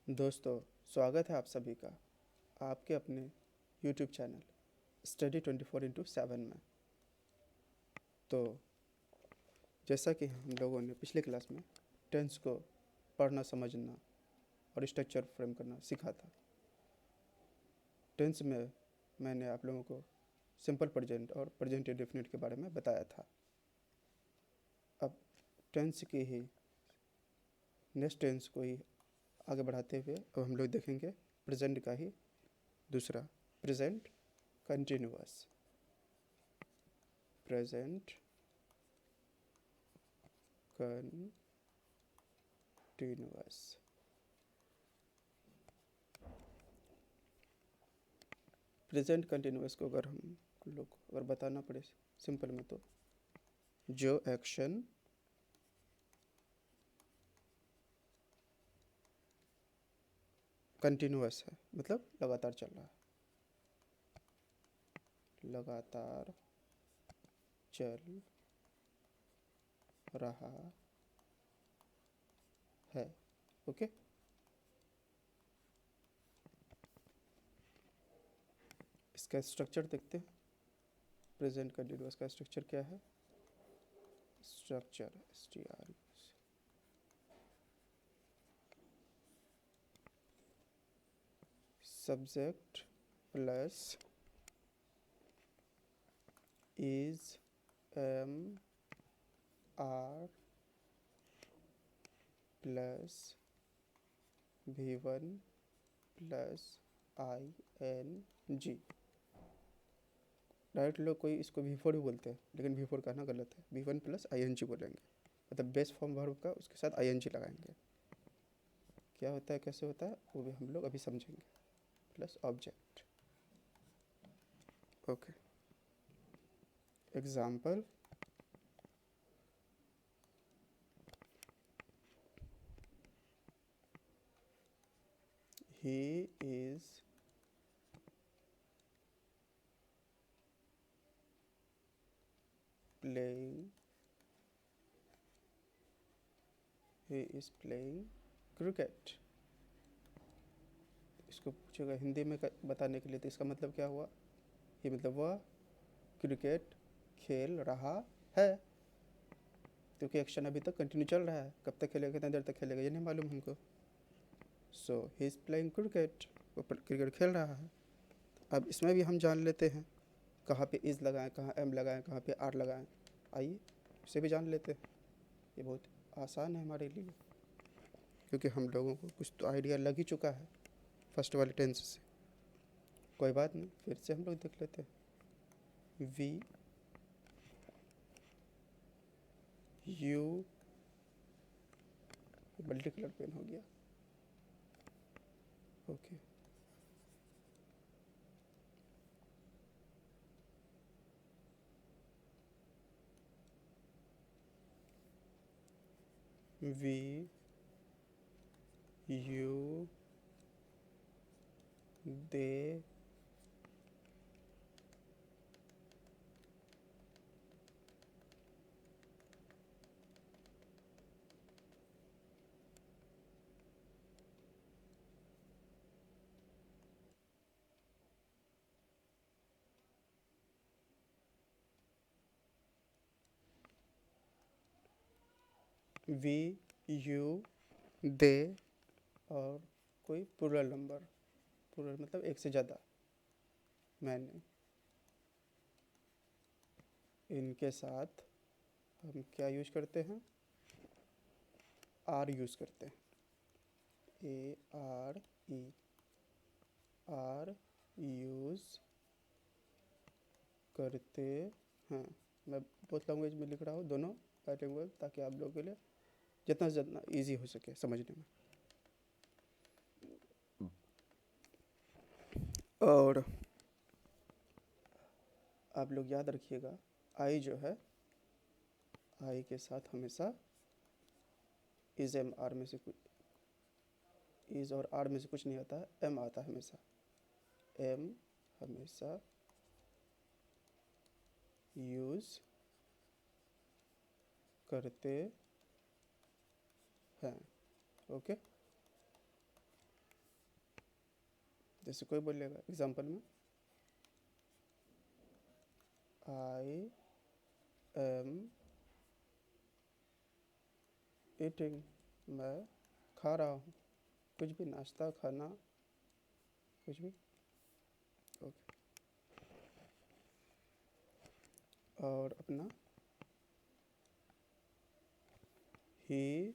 दोस्तों, स्वागत है आप सभी का आपके अपने YouTube चैनल स्टडी 24/7 में। तो जैसा कि हम लोगों ने पिछले क्लास में टेंस को पढ़ना समझना और स्ट्रक्चर फ्रेम करना सीखा था। टेंस में मैंने आप लोगों को सिंपल प्रेजेंट और प्रेजेंट इंडेफिनिट के बारे में बताया था। अब टेंस की ही नेक्स्ट टेंस को ही आगे बढ़ाते हुए अब हम लोग देखेंगे प्रेजेंट का ही दूसरा present continuous. Present continuous present continuous को अगर हम लोग अगर बताना पड़े सिंपल में तो जो एक्शन कंटिन्यूअस है मतलब लगातार चल रहा है, लगातार चल रहा है। ओके, इसका स्ट्रक्चर देखते हैं। प्रेजेंट कंटिन्यूअस का स्ट्रक्चर क्या है? Structure STR subject plus is am are plus V1 plus ING। Direct लोग कोई इसको V4 भी बोलते हैं, लेकिन V4 कहना गलत है। V1 प्लस ING बोलेंगे, मतलब बेस फॉर्म वर्ब का उसके साथ ING लगाएंगे। क्या होता है, कैसे होता है, वो भी हम लोग अभी समझेंगे। Plus object. Okay, example he is playing cricket. इसको पूछेगा हिंदी में बताने के लिए, तो इसका मतलब क्या हुआ? ये मतलब वह क्रिकेट खेल रहा है, क्योंकि एक्शन अभी तक कंटिन्यू चल रहा है। कब तक खेलेगा, कितनी देर तक खेलेगा, ये नहीं मालूम हमको। सो ही इज़ प्लेइंग क्रिकेट, वो क्रिकेट खेल रहा है। अब इसमें भी हम जान लेते हैं कहाँ पे इज़ लगाएं, कहाँ एम लगाएं, कहाँ पे आर लगाएं। आइए इसे भी जान लेते हैं। ये बहुत आसान है हमारे लिए, क्योंकि हम लोगों को कुछ तो आइडिया लग ही चुका है फर्स्ट वाले टेंस से। कोई बात नहीं, फिर से हम लोग देख लेते हैं। V U multi colour pen हो गया। Okay, V U they V U they और कोई प्लूरल नंबर, प्लूरल मतलब एक से ज़्यादा, मैंने, इनके साथ हम क्या यूज करते हैं? आर यूज़ करते हैं। ARE आर यूज़ करते हैं। मैं बोथ लैंग्वेज में लिख रहा हूँ, दोनों बाइलिंगुअल, ताकि आप लोगों के लिए जितना से जितना ईजी हो सके समझने में। और आप लोग याद रखिएगा, आई जो है, आई के साथ हमेशा इज़ एम आर में से कुछ, इज़ और आर में से कुछ नहीं आता है, एम आता है हमेशा। एम हमेशा यूज़ करते हैं। ओके, जैसे कोई बोलेगा एग्जाम्पल में, आई एम ईटिंग, मैं खा रहा हूँ, कुछ भी, नाश्ता, खाना, कुछ भी। ओके। और अपना ही,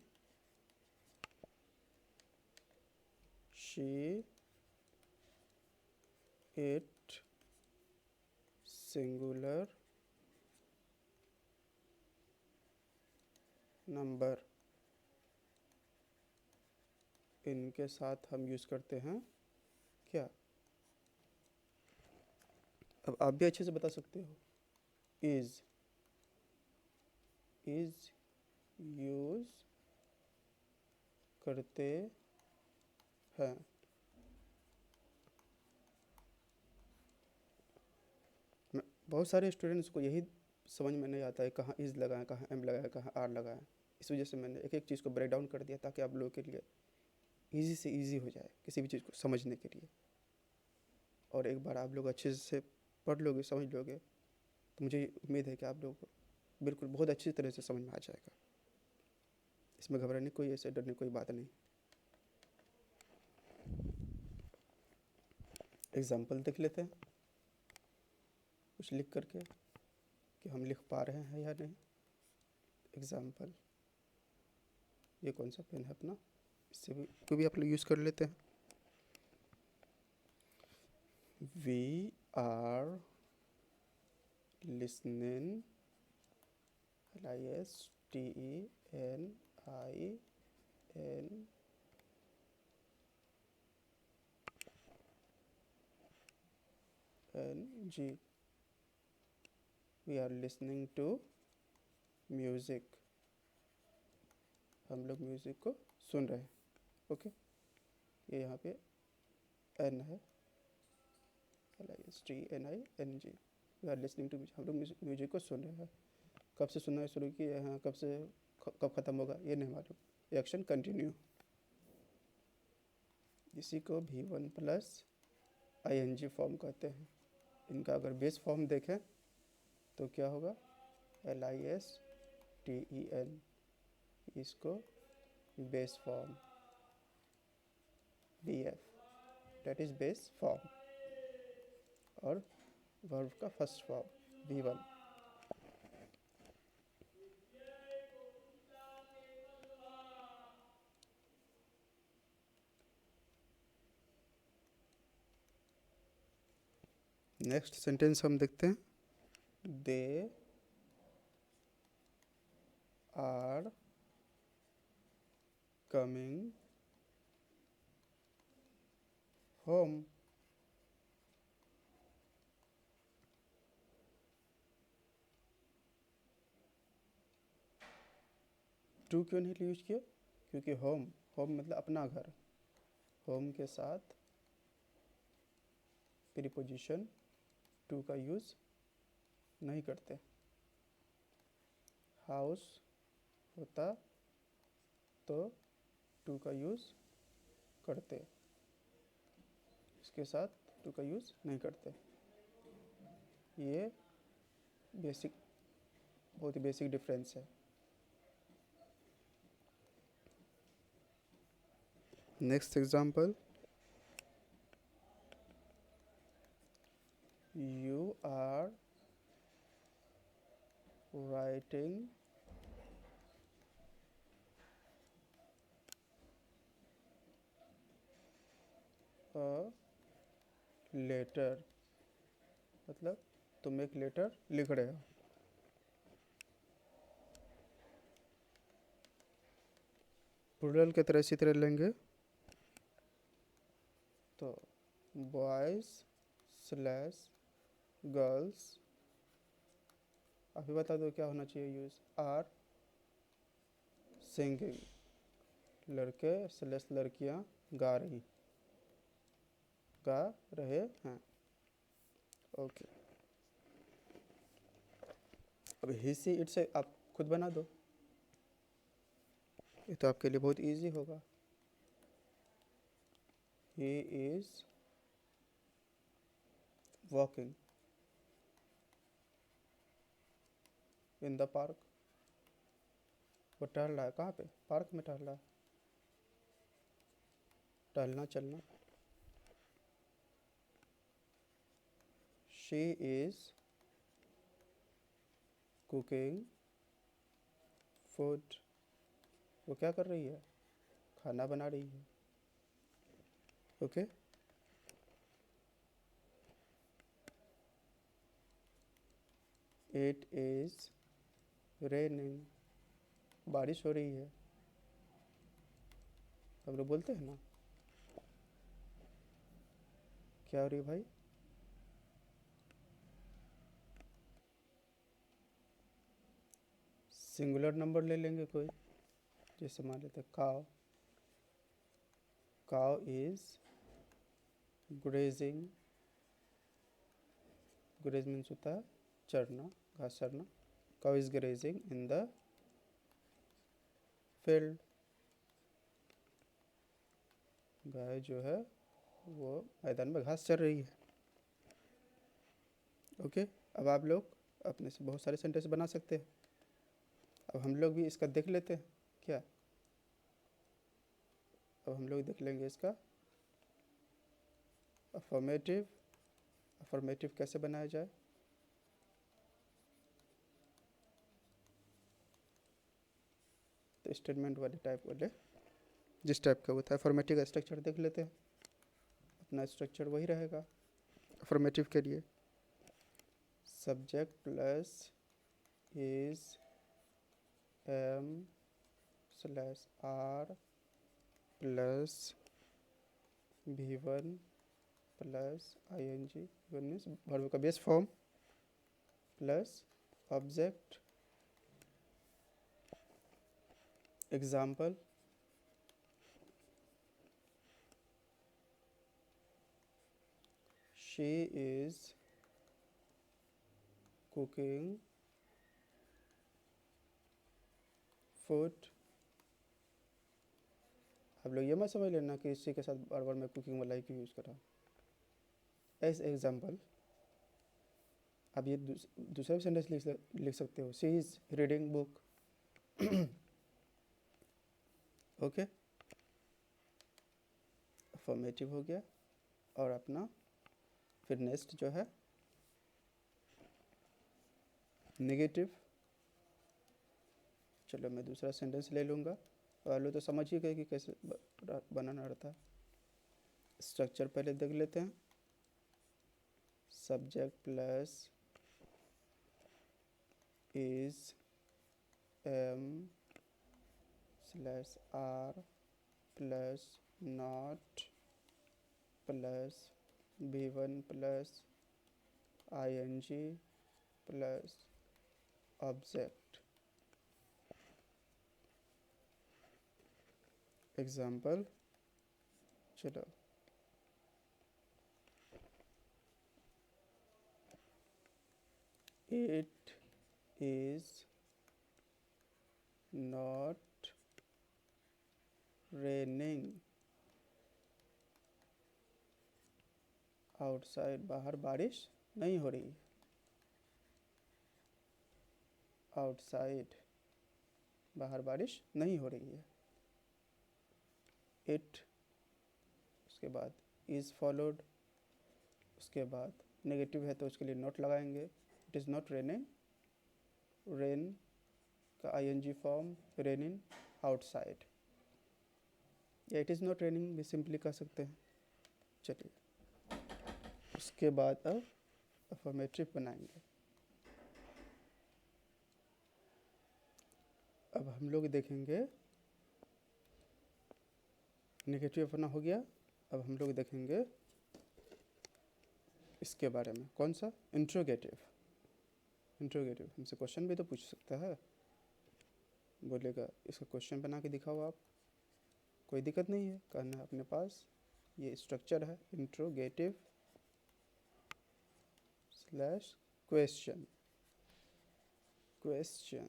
शी, इट, सिंगुलर नंबर, इनके साथ हम यूज़ करते हैं क्या। अब आप भी अच्छे से बता सकते हो। इज़ यूज़ करते हैं। बहुत सारे स्टूडेंट्स को यही समझ में नहीं आता है कहाँ इज़ लगाएं, कहाँ एम लगाएं, कहाँ आर लगाएं। इस वजह से मैंने एक एक चीज़ को ब्रेक डाउन कर दिया ताकि आप लोगों के लिए ईजी से ईजी हो जाए किसी भी चीज़ को समझने के लिए। और एक बार आप लोग अच्छे से पढ़ लोगे, समझ लोगे, तो मुझे उम्मीद है कि आप लोगों को बिल्कुल बहुत अच्छी तरह से समझ में आ जाएगा। इसमें घबराने कोई, ऐसे डरने कोई बात नहीं। एग्जाम्पल देख लेते हैं कुछ लिख करके कि हम लिख पा रहे हैं या नहीं। एग्जाम्पल, ये कौन सा पेन है अपना, इससे भी को भी आप लोग यूज़ कर लेते हैं। We are listening, LISTENING, we are listening to music, हम लोग म्यूज़िक को सुन रहे हैं। ओके, ये यहाँ पे एन है, LISTNING, we are listening to music, हम लोग म्यूजिक को सुन रहे हैं। कब से सुनना शुरू किए हैं, कब से कब ख़त्म होगा ये नहीं मालूम। एक्शन कंटिन्यू, इसी को V1 प्लस ING फॉर्म कहते हैं। इनका अगर बेस फॉर्म देखें तो क्या होगा, LISTEN, इसको base form, BF, that is base form, और वर्ब का first form V1। Next sentence हम देखते हैं, दे आर कमिंग होम, टू क्यों नहीं यूज किया, क्योंकि होम, होम मतलब अपना घर, होम के साथ प्रीपोजिशन टू का यूज़ नहीं करते। हाउस होता तो टू का यूज़ करते, इसके साथ टू का यूज़ नहीं करते। ये बेसिक, बहुत ही बेसिक डिफरेंस है। Next example, you are writing a letter, मतलब तुम एक लेटर लिख रहे हो। प्लूरल की तरह इसी तरह लेंगे तो बॉयज़ स्लैश गर्ल्स, अभी बता दो क्या होना चाहिए यूज़, आर सिंगिंग, लड़के स्लैश लड़कियाँ गा रहे हैं। ओके, अब ही सी इट से आप खुद बना दो, ये तो आपके लिए बहुत इजी होगा। He is walking in the park, वो टहल रहा है कहाँ पे, पार्क में टहल रहा है, टहलना चलना। शी इज कुकिंग फूड, वो क्या कर रही है, खाना बना रही है। ओके इट इज रेनिंग, बारिश हो रही है। हम लोग बोलते हैं ना, क्या हो रही है भाई, सिंगुलर नंबर ले लेंगे कोई, जैसे मान लेते काव, काव इज ग्रेजिंग, ग्रेज मीन्स होता है चरना, घास चरना। Cow is grazing in the field, गाय जो है वो मैदान में घास चर रही है। ओके अब आप लोग अपने से बहुत सारे सेंटेंस बना सकते हैं। अब हम लोग भी इसका देख लेते हैं क्या, अब हम लोग देख लेंगे इसका अफर्मेटिव, अफर्मेटिव कैसे बनाया जाए। तो स्टेटमेंट वाले टाइप वाले जिस टाइप का होता है, अफर्मेटिव का स्ट्रक्चर देख लेते हैं। अपना स्ट्रक्चर वही रहेगा अफर्मेटिव के लिए, subject plus is am slash are plus V1 plus ing, V1 means verb का base form, plus object example, she is cooking food. आप लोग ये मत समझ लेना कि इसी के साथ बार बार मैं कुकिंग वाला ही क्यों यूज़ कर रहा हूँ। एज एग्जाम्पल आप ये दूसरा भी सेंटेंस लिख सकते हो, she is reading book. Okay formative हो गया। और अपना फिर नेक्स्ट जो है नेगेटिव। चलो मैं दूसरा सेंटेंस ले लूँगा, वालों तो समझ ही गए कि कैसे बनाना रहता है। स्ट्रक्चर पहले देख लेते हैं, subject plus is am slash are plus not plus V1 plus ing plus object example. चलो it is not raining outside, बाहर बारिश नहीं हो रही। आउटसाइड बाहर बारिश नहीं हो रही है। इट, उसके बाद इज़ फॉलोड, उसके बाद नेगेटिव है तो उसके लिए नॉट लगाएंगे। It is not raining, rain का ing फॉर्म रेनिंग आउटसाइड, या इट इज़ नॉट रेनिंग भी सिंपली कह सकते हैं। चलिए उसके बाद अब अफर्मेटिव बनाएंगे। अब हम लोग देखेंगे, नेगेटिव अपना हो गया। अब हम लोग देखेंगे इसके बारे में, कौन सा, इंट्रोगेटिव। इंट्रोगेटिव हमसे क्वेश्चन भी तो पूछ सकता है, बोलेगा इसका क्वेश्चन बना के दिखाओ आप, कोई दिक्कत नहीं है, कहना अपने पास ये स्ट्रक्चर है interrogative slash question. Question,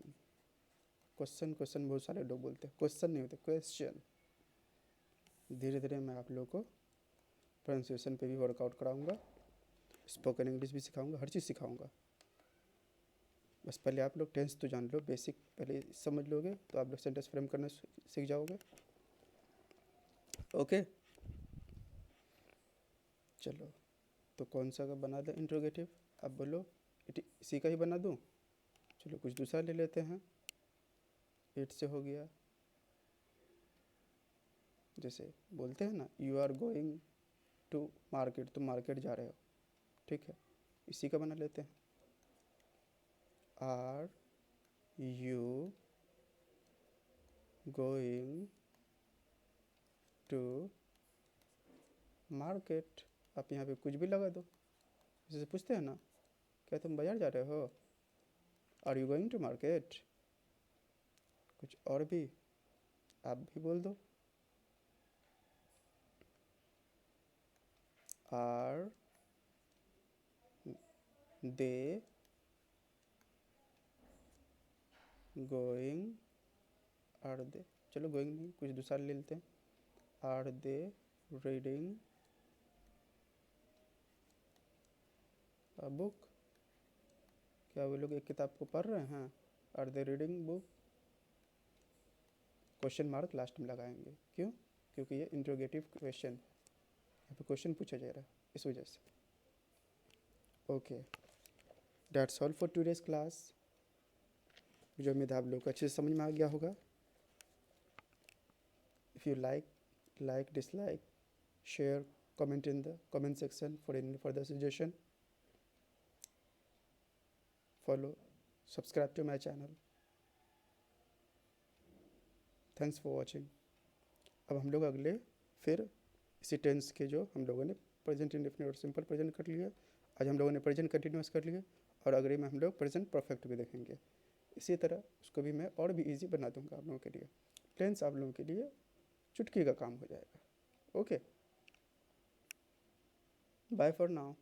question question बहुत सारे लोग बोलते हैं, क्वेश्चन नहीं होते क्वेश्चन। धीरे धीरे मैं आप लोगों को प्रोनाउंसिएशन पे भी वर्कआउट कराऊंगा। स्पोकन इंग्लिश भी सिखाऊंगा, हर चीज़ सिखाऊंगा। बस पहले आप लोग टेंस तो जान लो, बेसिक पहले समझ लोगे तो आप लोग सेंटेंस फ्रेम करना सीख जाओगे। ओके, चलो तो कौन सा का बना दें इंट्रोगेटिव, आप बोलो इसी का ही बना दूँ। चलो कुछ दूसरा ले लेते हैं। 8 से हो गया, जैसे बोलते हैं ना you are going to market, तुम मार्केट जा रहे हो, ठीक है, इसी का बना लेते हैं। Are you going to market, आप यहाँ पे कुछ भी लगा दो। जैसे पूछते हैं ना, क्या तुम बाजार जा रहे हो, are you going to market, कुछ और भी आप भी बोल दो। Are they going, are they, चलो गोइंग नहीं कुछ दूसरा ले लेते हैं। Are they reading a book, क्या वो लोग एक किताब को पढ़ रहे हैं, are they reading book. Question mark last में लगाएंगे, क्यों, क्योंकि ये इंट्रोगेटिव क्वेश्चन, यहाँ पे क्वेश्चन पूछा जा रहा है इस वजह से। Okay, that's all for today's class. जो उम्मीद आप लोग को अच्छे से समझ में आ गया होगा। If you like, dislike, share, comment in the comment section for any further suggestion. Follow, subscribe to my channel. Thanks for watching. अब हम लोग अगले फिर इसी टेंस के जो हम लोगों ने प्रेजेंट इंडेफिनिट और सिंपल प्रेजेंट कर लिए, आज हम लोगों ने प्रेजेंट कंटिन्यूस कर लिए, और अगले में हम लोग प्रेजेंट परफेक्ट भी देखेंगे। इसी तरह उसको भी मैं और भी इजी बना दूंगा आप लोगों के लिए। टेंस आप लोगों के लिए चुटकी का काम हो जाएगा। Okay, bye for now.